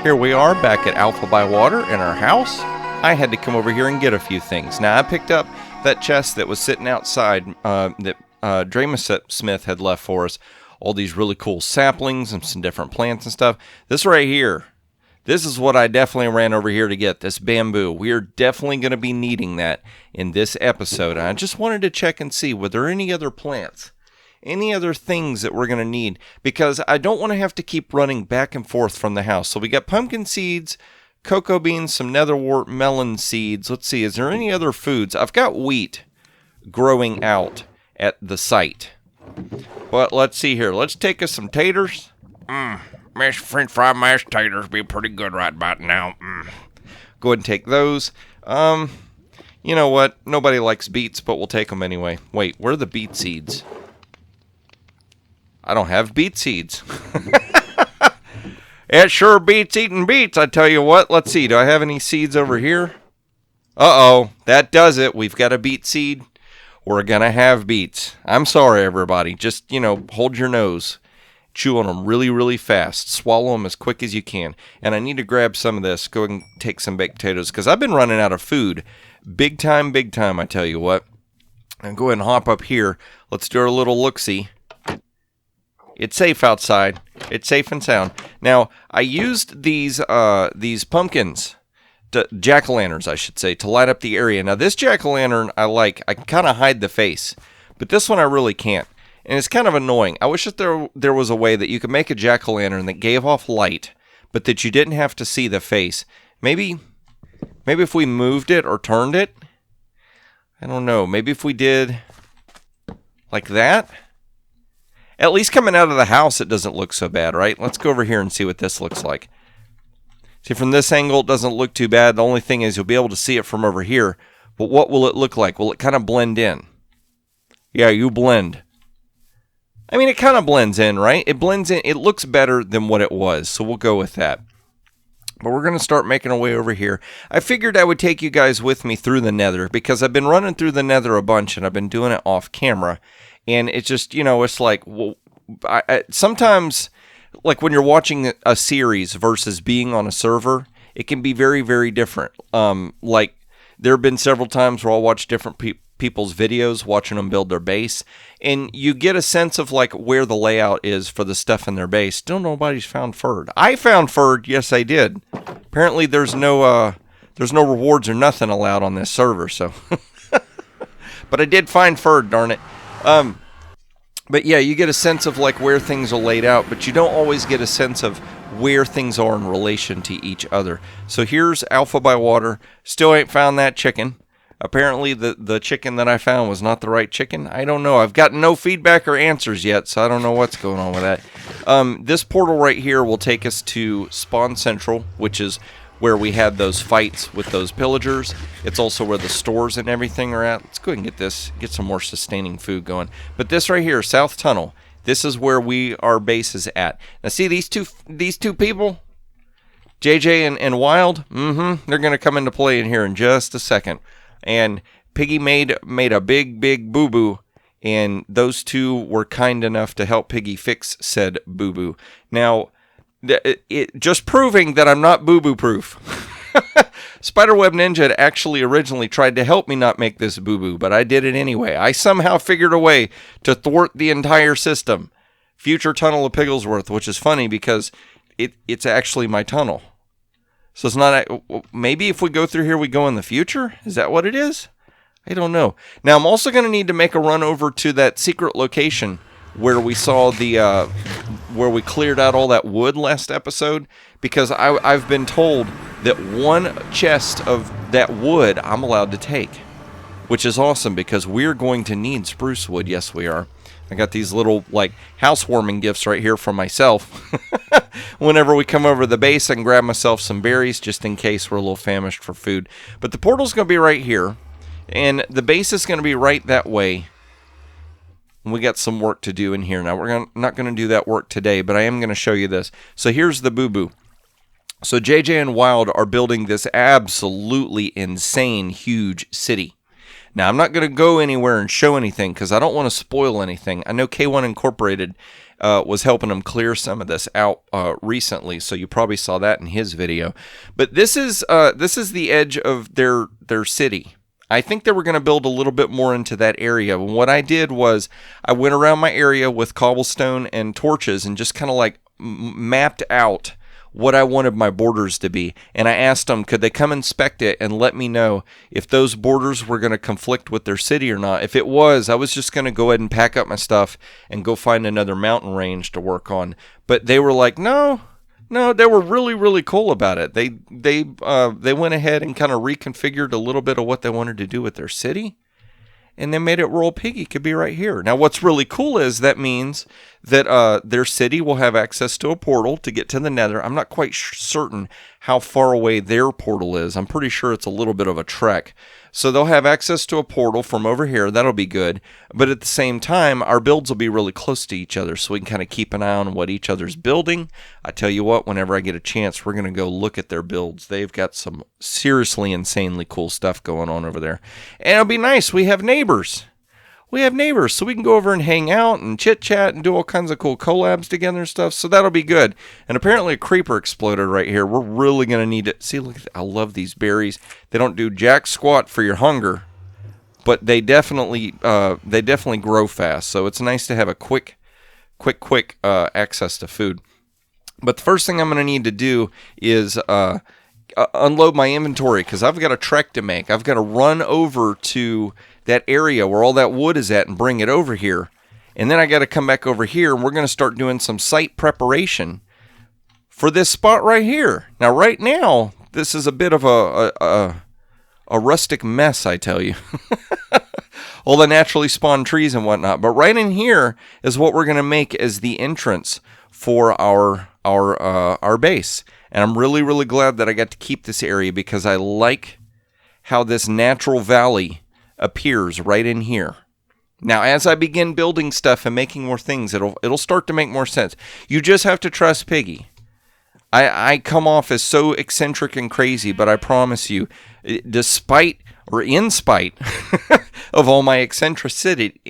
Here we are back at Alpha by Water in our house. I had to come over here and get a few things. Now I picked up that chest that was sitting outside that Dramus Smith had left for us. All these really cool saplings and some different plants and stuff. This right here, this is what I definitely ran over here to get, this bamboo. We are definitely going to be needing that in this episode. I just wanted to check and see, were there any other plants? Any other things that we're going to need, because I don't want to have to keep running back and forth from the house. So we got pumpkin seeds, cocoa beans, some netherwort melon seeds. Let's see, is there any other foods? I've got wheat growing out at the site. But let's see here. Let's take us some taters. Mashed French fry mashed taters be pretty good right about now. Go ahead and take those. You know what? Nobody likes beets, but we'll take them anyway. Wait, where are the beet seeds? I don't have beet seeds. It sure beats eating beets, I tell you what. Let's see, do I have any seeds over here? Uh-oh, that does it. We've got a beet seed. We're gonna have beets. I'm sorry, everybody. Just, hold your nose. Chew on them really, really fast. Swallow them as quick as you can. And I need to grab some of this. Go and take some baked potatoes, because I've been running out of food. Big time, I tell you what. And go ahead and hop up here. Let's do our little look-see. It's safe outside. It's safe and sound. Now, I used these pumpkins, jack-o'-lanterns, I should say, to light up the area. Now, this jack-o'-lantern I like. I can kind of hide the face, but this one I really can't. And it's kind of annoying. I wish that there was a way that you could make a jack-o'-lantern that gave off light, but that you didn't have to see the face. Maybe if we moved it or turned it. I don't know. Maybe if we did like that. At least coming out of the house, it doesn't look so bad, right? Let's go over here and see what this looks like. See, from this angle, it doesn't look too bad. The only thing is you'll be able to see it from over here. But what will it look like? Will it kind of blend in? Yeah, you blend. I mean, it kind of blends in, right? It blends in. It looks better than what it was, so we'll go with that. But we're going to start making our way over here. I figured I would take you guys with me through the nether, because I've been running through the nether a bunch, and I've been doing it off camera. And it's just, it's like, well, sometimes, like when you're watching a series versus being on a server, it can be very, very different. Like, there have been several times where I'll watch different people's videos, watching them build their base, and you get a sense of, like, where the layout is for the stuff in their base. Still nobody's found Ferd. I found Ferd, yes I did. Apparently there's no rewards or nothing allowed on this server, so. But I did find Ferd, darn it. But yeah, you get a sense of like where things are laid out, but you don't always get a sense of where things are in relation to each other. So here's Alpha by Water. Still ain't found that chicken. Apparently the chicken that I found was not the right chicken. I don't know. I've gotten no feedback or answers yet, so I don't know what's going on with that. This portal right here will take us to Spawn Central, which is where we had those fights with those pillagers. It's also where the stores and everything are at. Let's go ahead and get some more sustaining food going. But this right here, South Tunnel, this is where our base is at. Now see these two people? JJ and Wild? They're going to come into play in here in just a second. And Piggy made a big boo-boo, and those two were kind enough to help Piggy fix said boo-boo. Now, it just proving that I'm not boo-boo proof. Spiderweb Ninja had actually originally tried to help me not make this boo-boo, but I did it anyway. I somehow figured a way to thwart the entire system. Future tunnel of Pigglesworth, which is funny because it's actually my tunnel. So it's not, maybe if we go through here, we go in the future? Is that what it is? I don't know. Now, I'm also going to need to make a run over to that secret location where we saw where we cleared out all that wood last episode, because I've been told that one chest of that wood I'm allowed to take, which is awesome because we're going to need spruce wood. Yes, we are. I got these little, like, housewarming gifts right here from myself. Whenever we come over to the base, I can grab myself some berries just in case we're a little famished for food. But the portal's going to be right here, and the base is going to be right that way. We got some work to do in here. Now, we're not going to do that work today, but I am going to show you this. So here's the boo-boo. So JJ and Wild are building this absolutely insane, huge city. Now, I'm not going to go anywhere and show anything because I don't want to spoil anything. I know K1 Incorporated was helping him clear some of this out recently, so you probably saw that in his video. But this is the edge of their city. I think they were going to build a little bit more into that area. And what I did was I went around my area with cobblestone and torches and just kind of like mapped out what I wanted my borders to be. And I asked them, could they come inspect it and let me know if those borders were going to conflict with their city or not. If it was, I was just going to go ahead and pack up my stuff and go find another mountain range to work on. But they were like, no, they were really, really cool about it. They went ahead and kind of reconfigured a little bit of what they wanted to do with their city. And they made it where old Piggy could be right here. Now, what's really cool is that means that their city will have access to a portal to get to the Nether. I'm not quite certain how far away their portal is. I'm pretty sure it's a little bit of a trek. So they'll have access to a portal from over here. That'll be good. But at the same time, our builds will be really close to each other, so we can kind of keep an eye on what each other's building. I tell you what, whenever I get a chance, we're going to go look at their builds. They've got some seriously insanely cool stuff going on over there. And it'll be nice. We have neighbors. So we can go over and hang out and chit-chat and do all kinds of cool collabs together and stuff, so that'll be good. And apparently a creeper exploded right here. We're really going to need it. See, look, I love these berries. They don't do jack squat for your hunger, but they definitely grow fast, so it's nice to have a quick access to food. But the first thing I'm going to need to do is unload my inventory, because I've got a trek to make. I've got to run over to that area where all that wood is at and bring it over here. And then I got to come back over here, and we're going to start doing some site preparation for this spot right here. Now, right now, this is a bit of a rustic mess, I tell you. All the naturally spawned trees and whatnot. But right in here is what we're going to make as the entrance for our base. And I'm really, really glad that I got to keep this area, because I like how this natural valley appears right in here. Now, as I begin building stuff and making more things, it'll start to make more sense. You just have to trust Piggy. I come off as so eccentric and crazy, but I promise you, despite or in spite of all my eccentricity,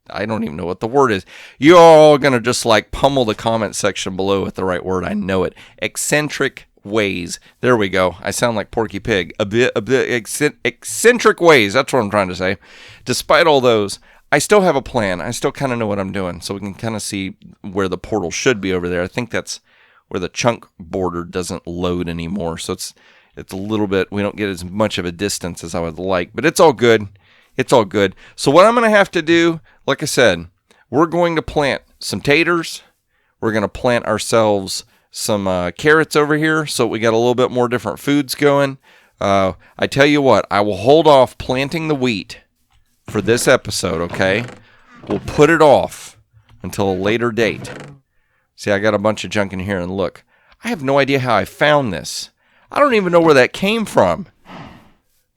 I don't even know what the word is. You're all going to just like pummel the comment section below with the right word. I know it. Eccentric ways. There we go. I sound like Porky Pig. A bit eccentric ways. That's what I'm trying to say. Despite all those, I still have a plan. I still kind of know what I'm doing. So we can kind of see where the portal should be over there. I think that's where the chunk border doesn't load anymore. So it's a little bit, we don't get as much of a distance as I would like, but it's all good. It's all good. So what I'm going to have to do, like I said, we're going to plant some taters. We're going to plant ourselves some carrots over here, so we got a little bit more different foods going. I tell you what, I will hold off planting the wheat for this episode, okay? We'll put it off until a later date. See, I got a bunch of junk in here, and look, I have no idea how I found this. I don't even know where that came from.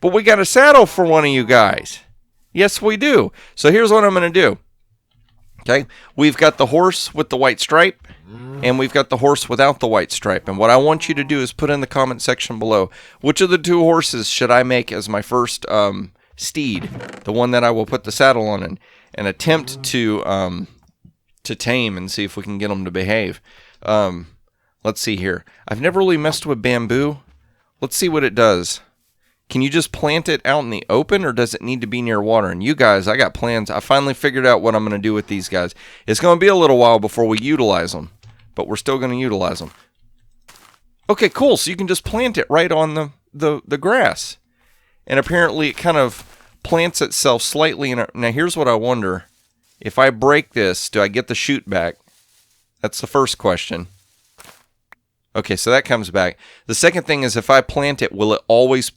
But we got a saddle for one of you guys. Yes, we do. So here's what I'm going to do. Okay, we've got the horse with the white stripe, and we've got the horse without the white stripe. And what I want you to do is put in the comment section below, which of the two horses should I make as my first steed, the one that I will put the saddle on and attempt to tame and see if we can get them to behave. Let's see here. I've never really messed with bamboo. Let's see what it does. Can you just plant it out in the open, or does it need to be near water? And you guys, I got plans. I finally figured out what I'm going to do with these guys. It's going to be a little while before we utilize them, but we're still going to utilize them. Okay, cool. So you can just plant it right on the grass. And apparently it kind of plants itself slightly. Now here's what I wonder. If I break this, do I get the shoot back? That's the first question. Okay, so that comes back. The second thing is, if I plant it, will it always...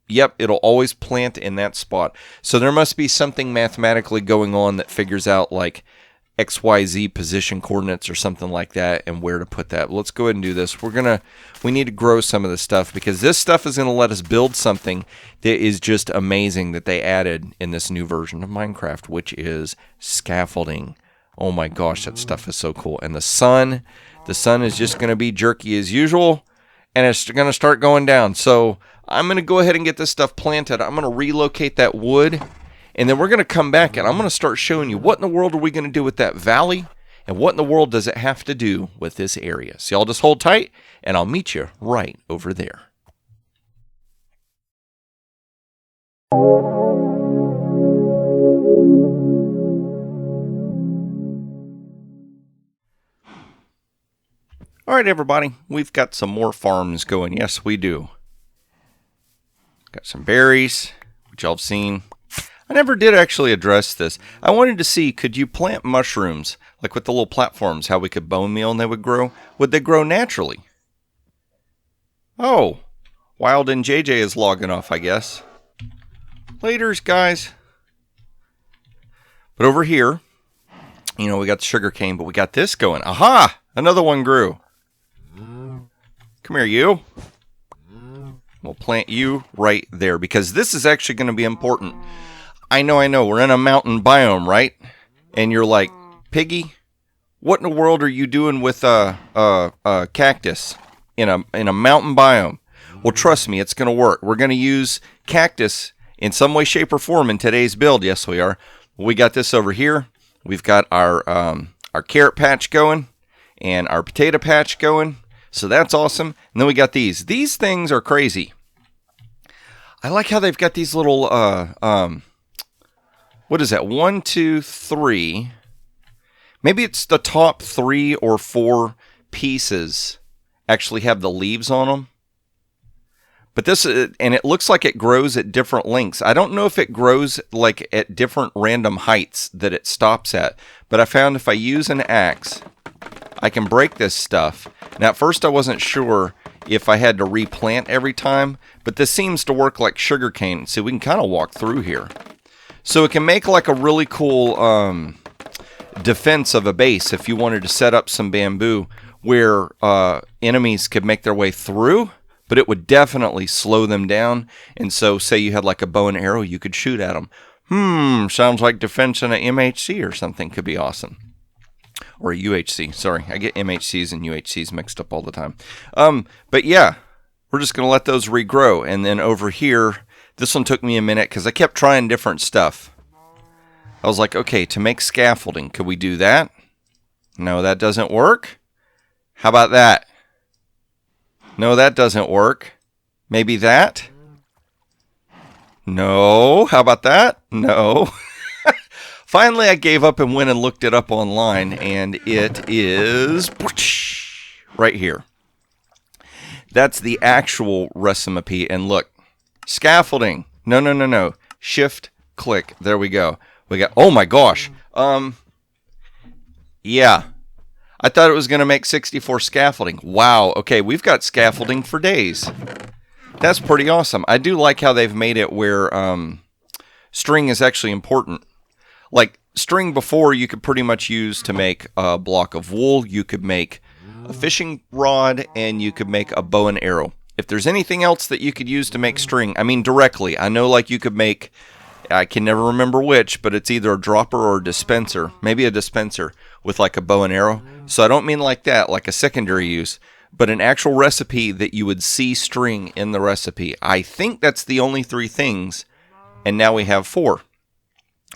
Yep, it'll always plant in that spot. So there must be something mathematically going on that figures out like XYZ position coordinates or something like that and where to put that. Let's go ahead and do this. We need to grow some of this stuff, because this stuff is going to let us build something that is just amazing that they added in this new version of Minecraft, which is scaffolding. Oh my gosh, that stuff is so cool. And the sun is just going to be jerky as usual, and it's going to start going down. So I'm going to go ahead and get this stuff planted. I'm going to relocate that wood, And then we're going to come back and I'm going to start showing you what in the world are we going to do with that valley and what in the world does it have to do with this area. So y'all just hold tight and I'll meet you right over there. All right, everybody, we've got some more farms going. Yes, we do. Got some berries, which y'all have seen. I never did actually address this. I wanted to see, could you plant mushrooms, like with the little platforms, how we could bone meal and they would grow? Would they grow naturally? Oh, Wild and JJ is logging off, I guess. Laters, guys. But over here, you know, we got the sugar cane, but we got this going. Aha! Another one grew. Come here, you. We'll plant you right there because this is actually going to be important. I know. We're in a mountain biome, right? And you're like, Piggy, what in the world are you doing with a cactus in a mountain biome? Well, trust me, it's going to work. We're going to use cactus in some way, shape, or form in today's build. Yes, we are. We got this over here. We've got our carrot patch going and our potato patch going. So that's awesome. And then we got these. These things are crazy. I like how they've got these little, what is that? 1, 2, 3. Maybe it's the top 3 or 4 pieces actually have the leaves on them. But this, and it looks like it grows at different lengths. I don't know if it grows like at different random heights that it stops at. But I found if I use an axe, I can break this stuff. Now, at first I wasn't sure if I had to replant every time, but this seems to work like sugarcane. See, we can kind of walk through here. So it can make like a really cool defense of a base if you wanted to set up some bamboo where enemies could make their way through, but it would definitely slow them down. And so say you had like a bow and arrow, you could shoot at them. Sounds like defense in a MHC or something. Could be awesome. Or a UHC. Sorry, I get MHCs and UHCs mixed up all the time. But yeah, we're just going to let those regrow. And then over here, this one took me a minute because I kept trying different stuff. I was like, okay, to make scaffolding, could we do that? No, that doesn't work. How about that? No, that doesn't work. Maybe that? No. How about that? No. Finally, I gave up and went and looked it up online, and it is right here. That's the actual recipe, and look, scaffolding. No. Shift, click. There we go. We got, oh my gosh. Yeah. I thought it was going to make 64 scaffolding. Wow. Okay, we've got scaffolding for days. That's pretty awesome. I do like how they've made it where string is actually important. Like, string before you could pretty much use to make a block of wool. You could make a fishing rod, and you could make a bow and arrow. If there's anything else that you could use to make string, I mean directly. I know like you could make, I can never remember which, but it's either a dropper or a dispenser. Maybe a dispenser with like a bow and arrow. So I don't mean like that, like a secondary use, but an actual recipe that you would see string in the recipe. I think that's the only 3 things, and now we have 4.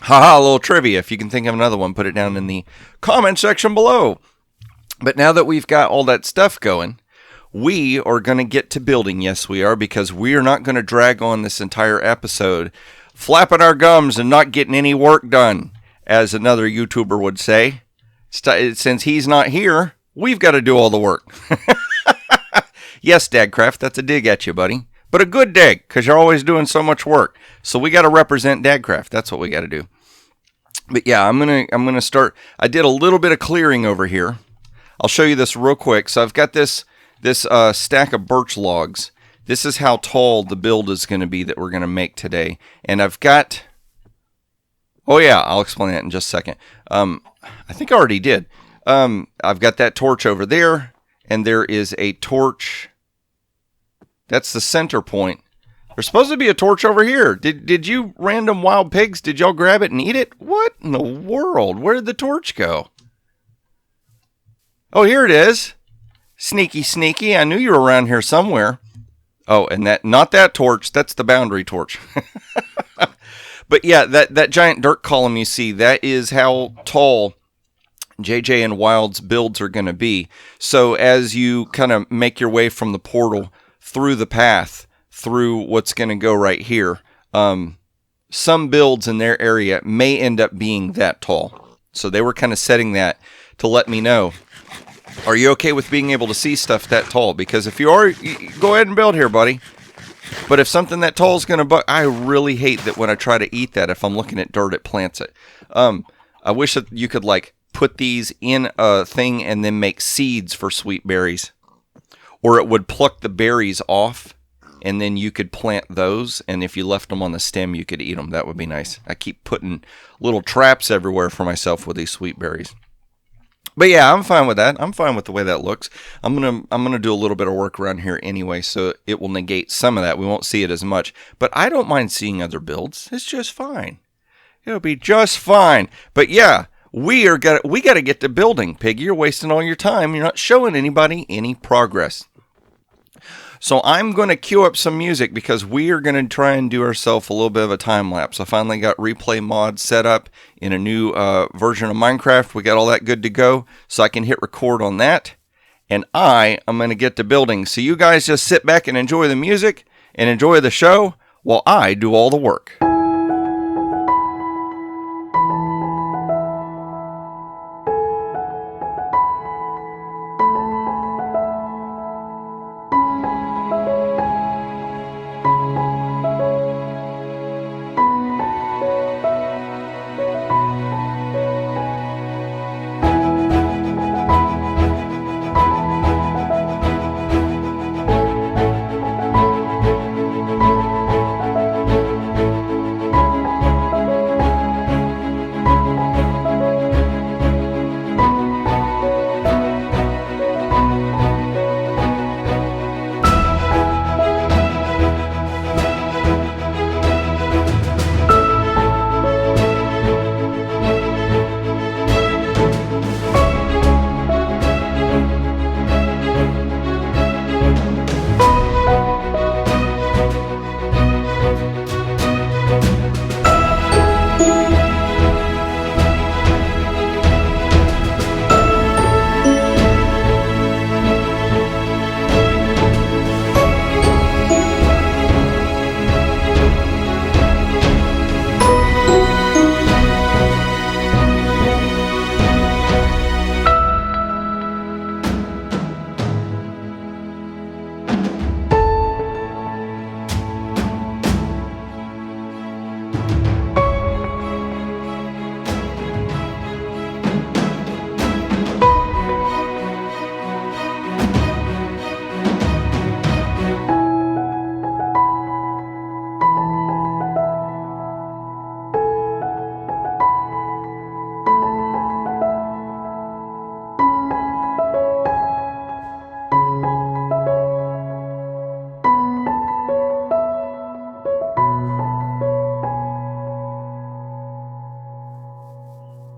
Haha, a little trivia. If you can think of another one, put it down in the comment section below. But now that we've got all that stuff going, we are going to get to building. Yes, we are, because we are not going to drag on this entire episode flapping our gums and not getting any work done, as another YouTuber would say. Since he's not here, we've got to do all the work. Yes, Dagcraft, that's a dig at you, buddy. But a good dig, because you're always doing so much work. So we got to represent Dagcraft. That's what we got to do. But yeah, I'm gonna start. I did a little bit of clearing over here. I'll show you this real quick. So I've got this stack of birch logs. This is how tall the build is going to be that we're going to make today. And I've got... Oh yeah, I'll explain that in just a second. I think I already did. I've got that torch over there, and there is a torch. That's the center point. There's supposed to be a torch over here. Did you random wild pigs, did y'all grab it and eat it? What in the world? Where did the torch go? Oh, here it is. Sneaky, sneaky. I knew you were around here somewhere. Oh, and that, not that torch. That's the boundary torch. But yeah, that giant dirt column you see, that is how tall JJ and Wild's builds are going to be. So as you kind of make your way from the portal through the path, through what's going to go right here, some builds in their area may end up being that tall. So they were kind of setting that to let me know, are you okay with being able to see stuff that tall? Because if you are, go ahead and build here, buddy. But if something that tall is going to bug, I really hate that when I try to eat that, if I'm looking at dirt, it plants it. I wish that you could like put these in a thing and then make seeds for sweet berries. Or it would pluck the berries off and then you could plant those. And if you left them on the stem, you could eat them. That would be nice. I keep putting little traps everywhere for myself with these sweet berries. But yeah, I'm fine with that. I'm fine with the way that looks. I'm gonna do a little bit of work around here anyway, so it will negate some of that. We won't see it as much. But I don't mind seeing other builds. It's just fine. It'll be just fine. But yeah, we got to get to building, Piggy. You're wasting all your time. You're not showing anybody any progress. So I'm going to cue up some music because we are going to try and do ourselves a little bit of a time lapse. I finally got replay mod set up in a new version of Minecraft. We got all that good to go, so I can hit record on that. And I'm going to get to building. So you guys just sit back and enjoy the music and enjoy the show while I do all the work.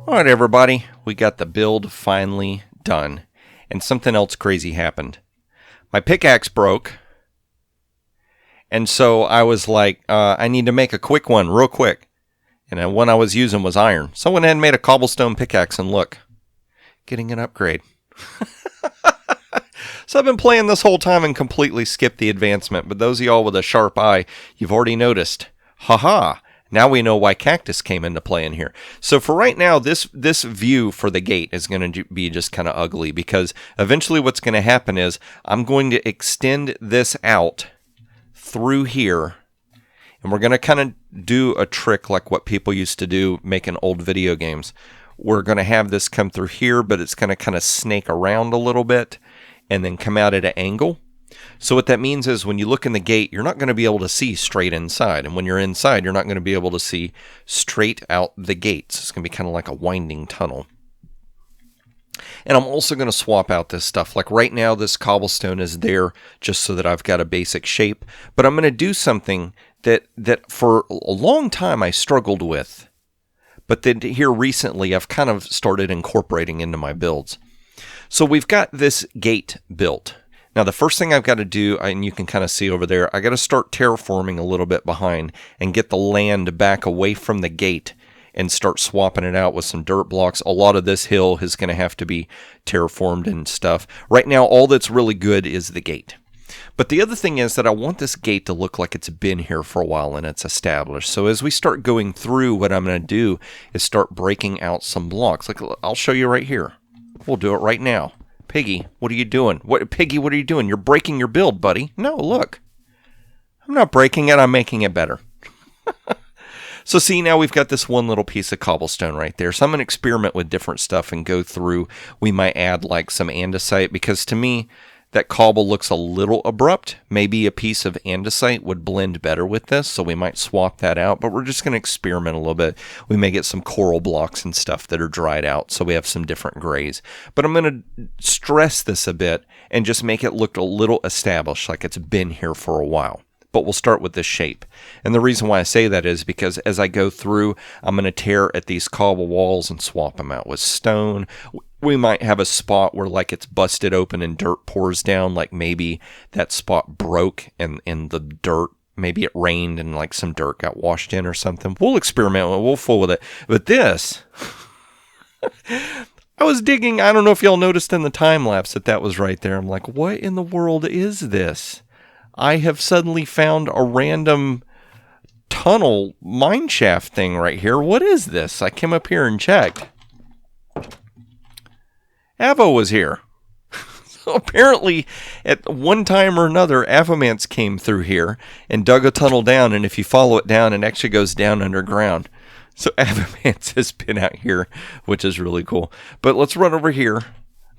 Alright everybody, we got the build finally done. And something else crazy happened. My pickaxe broke. And so I was like, I need to make a quick one, real quick. And the one I was using was iron. Someone had made a cobblestone pickaxe and look. Getting an upgrade. So I've been playing this whole time and completely skipped the advancement. But those of y'all with a sharp eye, you've already noticed. Haha. Now we know why cactus came into play in here. So for right now, this view for the gate is going to be just kind of ugly because eventually what's going to happen is I'm going to extend this out through here. And we're going to kind of do a trick like what people used to do making old video games. We're going to have this come through here, but it's going to kind of snake around a little bit and then come out at an angle. So what that means is when you look in the gate, you're not going to be able to see straight inside. And when you're inside, you're not going to be able to see straight out the gates. It's going to be kind of like a winding tunnel. And I'm also going to swap out this stuff. Like right now, this cobblestone is there just so that I've got a basic shape. But I'm going to do something that for a long time I struggled with. But then here recently, I've kind of started incorporating into my builds. So we've got this gate built. Now, the first thing I've got to do, and you can kind of see over there, I got to start terraforming a little bit behind and get the land back away from the gate and start swapping it out with some dirt blocks. A lot of this hill is going to have to be terraformed and stuff. Right now, all that's really good is the gate. But the other thing is that I want this gate to look like it's been here for a while and it's established. So as we start going through, what I'm going to do is start breaking out some blocks. Like, I'll show you right here. We'll do it right now. Piggy, what are you doing? Piggy, what are you doing? You're breaking your build, buddy. No, look. I'm not breaking it. I'm making it better. So see, now we've got this one little piece of cobblestone right there. So I'm going to experiment with different stuff and go through. We might add like some andesite, because to me, that cobble looks a little abrupt. Maybe a piece of andesite would blend better with this, so we might swap that out. But we're just going to experiment a little bit. We may get some coral blocks and stuff that are dried out, so we have some different grays. But I'm going to stress this a bit and just make it look a little established, like it's been here for a while. But we'll start with this shape. And the reason why I say that is because as I go through, I'm going to tear at these cobble walls and swap them out with stone. We might have a spot where like it's busted open and dirt pours down, like maybe that spot broke and the dirt, maybe it rained and like some dirt got washed in or something. We'll experiment with it. We'll fool with it. But this, I was digging. I don't know if y'all noticed in the time lapse that was right there. I'm like, what in the world is this? I have suddenly found a random tunnel mine shaft thing right here. What is this? I came up here and checked. Avo was here. So apparently, at one time or another, Avomance came through here and dug a tunnel down, and if you follow it down, it actually goes down underground. So Avomance has been out here, which is really cool. But let's run over here.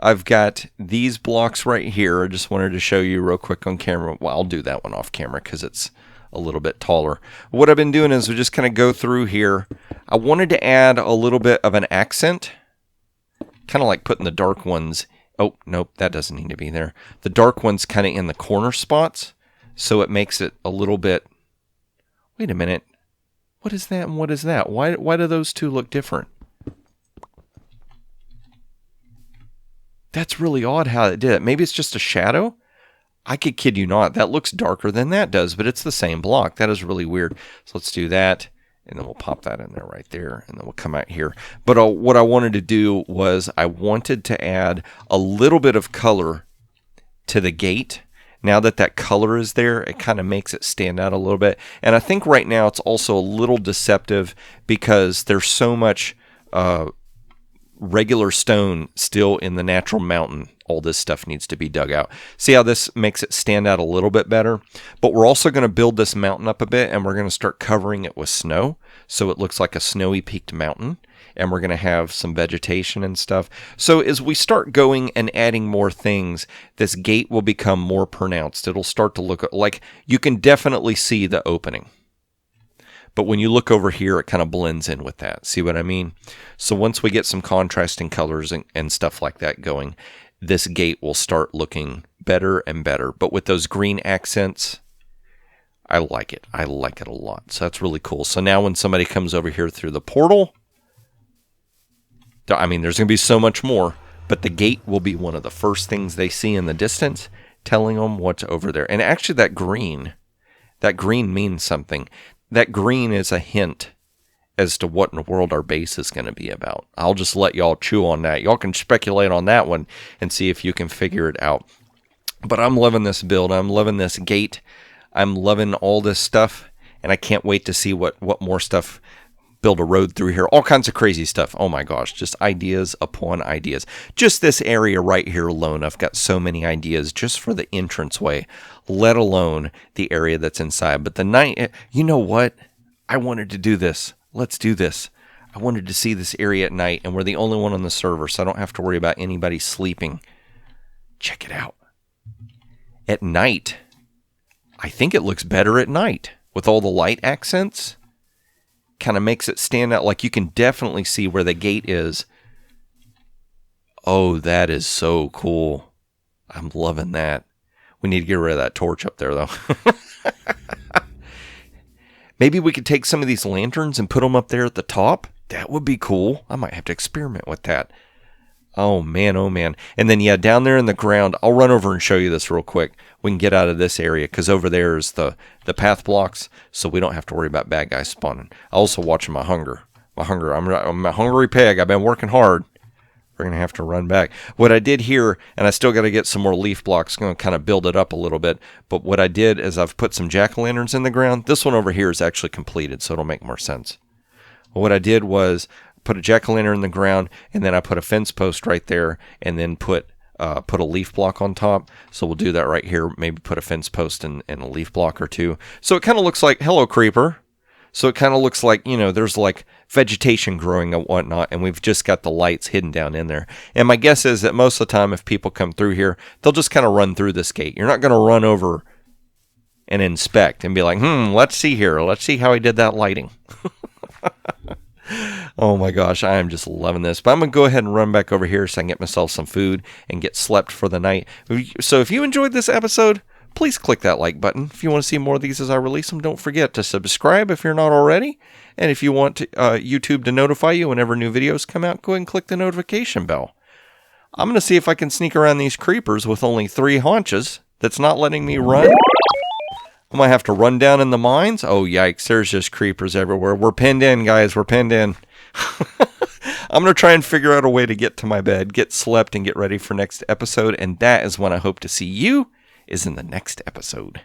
I've got these blocks right here. I just wanted to show you real quick on camera. Well, I'll do that one off camera because it's a little bit taller. What I've been doing is we just kind of go through here. I wanted to add a little bit of an accent, kind of like putting the dark ones. Oh, nope, that doesn't need to be there. The dark ones kind of in the corner spots, so it makes it a little bit. Wait a minute. What is that and what is that? Why do those two look different? That's really odd how it did it. Maybe it's just a shadow? I could kid you not. That looks darker than that does, but it's the same block. That is really weird. So let's do that, and then we'll pop that in there right there, and then we'll come out here. But what I wanted to do was I wanted to add a little bit of color to the gate. Now that color is there, it kind of makes it stand out a little bit. And I think right now it's also a little deceptive because there's so much regular stone still in the natural mountain. All this stuff needs to be dug out. See how this makes it stand out a little bit better? But we're also going to build this mountain up a bit, and we're going to start covering it with snow so it looks like a snowy peaked mountain, and we're going to have some vegetation and stuff. So as we start going and adding more things, this gate will become more pronounced. It'll start to look like you can definitely see the opening. But when you look over here, it kind of blends in with that. See what I mean? So once we get some contrasting colors and stuff like that going, this gate will start looking better and better. But with those green accents, I like it. I like it a lot. So that's really cool. So now when somebody comes over here through the portal, I mean, there's going to be so much more, but the gate will be one of the first things they see in the distance, telling them what's over there. And actually that green means something. That green is a hint as to what in the world our base is going to be about. I'll just let y'all chew on that. Y'all can speculate on that one and see if you can figure it out. But I'm loving this build. I'm loving this gate. I'm loving all this stuff. And I can't wait to see what more stuff. Build a road through here. All kinds of crazy stuff. Oh my gosh. Just ideas upon ideas. Just this area right here alone. I've got so many ideas just for the entranceway, let alone the area that's inside. But the night, you know what? I wanted to do this. Let's do this. I wanted to see this area at night, and we're the only one on the server, so I don't have to worry about anybody sleeping. Check it out. At night, I think it looks better at night with all the light accents. Kind of makes it stand out. Like you can definitely see where the gate is. Oh, that is so cool. I'm loving that. We need to get rid of that torch up there, though. Maybe we could take some of these lanterns and put them up there at the top. That would be cool. I might have to experiment with that. Oh man, oh man. And then yeah, down there in the ground, I'll run over and show you this real quick. We can get out of this area because over there is the path blocks, so we don't have to worry about bad guys spawning. I also watching my hunger. I'm a hungry pig. I've been working hard. We're going to have to run back. What I did here, and I still got to get some more leaf blocks, going to kind of build it up a little bit. But what I did is I've put some jack-o'-lanterns in the ground. This one over here is actually completed, so it'll make more sense. What I did was put a jack-o'-lantern in the ground, and then I put a fence post right there, and then put a leaf block on top. So we'll do that right here. Maybe put a fence post and a leaf block or two. So it kind of looks like, hello, creeper. So it kind of looks like, there's like vegetation growing and whatnot, and we've just got the lights hidden down in there. And my guess is that most of the time if people come through here, they'll just kind of run through this gate. You're not going to run over and inspect and be like, let's see here. Let's see how he did that lighting. Oh my gosh, I am just loving this. But I'm going to go ahead and run back over here so I can get myself some food and get slept for the night. So if you enjoyed this episode, please click that like button. If you want to see more of these as I release them, don't forget to subscribe if you're not already. And if you want YouTube to notify you whenever new videos come out, go ahead and click the notification bell. I'm going to see if I can sneak around these creepers with only 3 haunches that's not letting me run. I might have to run down in the mines. Oh, yikes. There's just creepers everywhere. We're pinned in, guys. We're pinned in. I'm going to try and figure out a way to get to my bed, get slept, and get ready for next episode. And that is when I hope to see you is in the next episode.